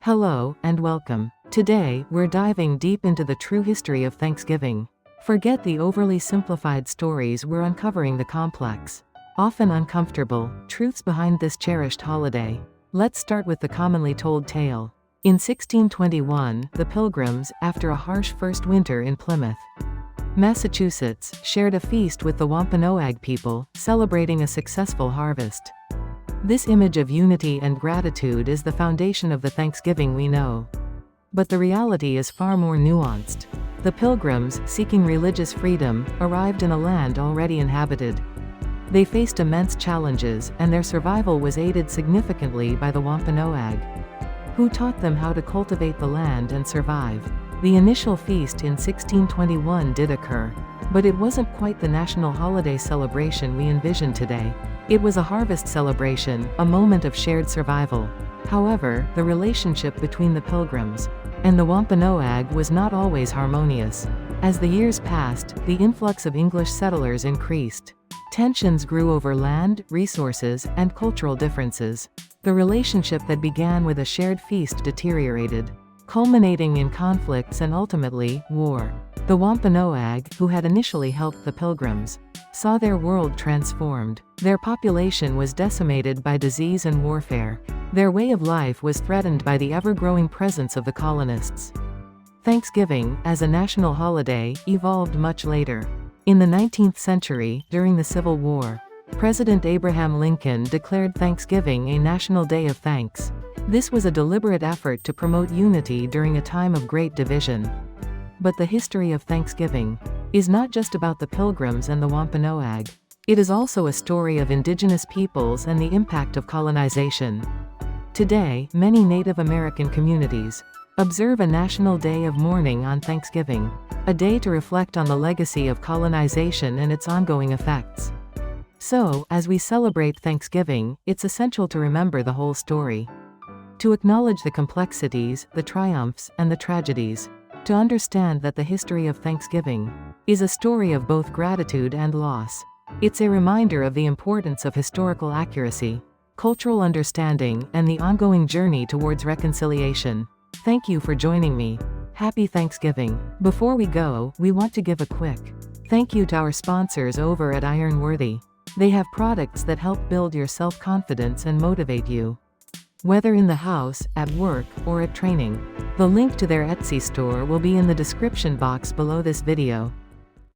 Hello, and welcome. Today, we're diving deep into the true history of Thanksgiving. Forget the overly simplified stories, we're uncovering the complex, often uncomfortable, truths behind this cherished holiday. Let's start with the commonly told tale. In 1621, the Pilgrims, after a harsh first winter in Plymouth, Massachusetts, shared a feast with the Wampanoag people, celebrating a successful harvest. This image of unity and gratitude is the foundation of the Thanksgiving we know. But the reality is far more nuanced. The Pilgrims, seeking religious freedom, arrived in a land already inhabited. They faced immense challenges, and their survival was aided significantly by the Wampanoag, who taught them how to cultivate the land and survive. The initial feast in 1621 did occur, but it wasn't quite the national holiday celebration we envision today. It was a harvest celebration, a moment of shared survival. However, the relationship between the Pilgrims and the Wampanoag was not always harmonious. As the years passed, the influx of English settlers increased. Tensions grew over land, resources, and cultural differences. The relationship that began with a shared feast deteriorated, culminating in conflicts and ultimately, war. The Wampanoag, who had initially helped the Pilgrims, saw their world transformed. Their population was decimated by disease and warfare. Their way of life was threatened by the ever-growing presence of the colonists. Thanksgiving, as a national holiday, evolved much later. In the 19th century, during the Civil War, President Abraham Lincoln declared Thanksgiving a national day of thanks. This was a deliberate effort to promote unity during a time of great division. But the history of Thanksgiving is not just about the Pilgrims and the Wampanoag. It is also a story of indigenous peoples and the impact of colonization. Today, many Native American communities observe a national day of mourning on Thanksgiving, a day to reflect on the legacy of colonization and its ongoing effects. So, as we celebrate Thanksgiving, it's essential to remember the whole story. To acknowledge the complexities, the triumphs, and the tragedies. To understand that the history of Thanksgiving is a story of both gratitude and loss. It's a reminder of the importance of historical accuracy, cultural understanding, and the ongoing journey towards reconciliation. Thank you for joining me. Happy Thanksgiving. Before we go, we want to give a quick thank you to our sponsors over at IronWorthy. They have products that help build your self-confidence and motivate you, whether in the house, at work, or at training. The link to their Etsy store will be in the description box below this video.